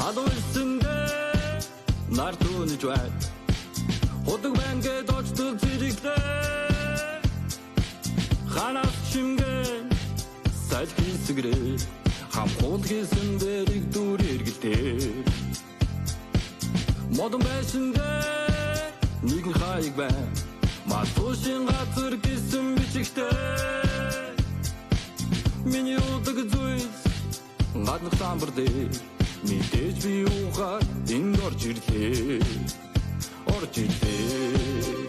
Адуулсэндээ нар түүнэж бай. Худаг банкэд очдог зэрэгтэй ханаас чимгэн сайд хийсгэрээ хамхуул хийсэн дэрэг дүр эргэлтэй. Модон байшиндээ нэгэн хаяг бай. Матушин газар гисэн бичигтэй. Миний удаг зүйс гаднах самбар дээр мэдээж би ухаар энд орж ирлээ. Орж ирлээ.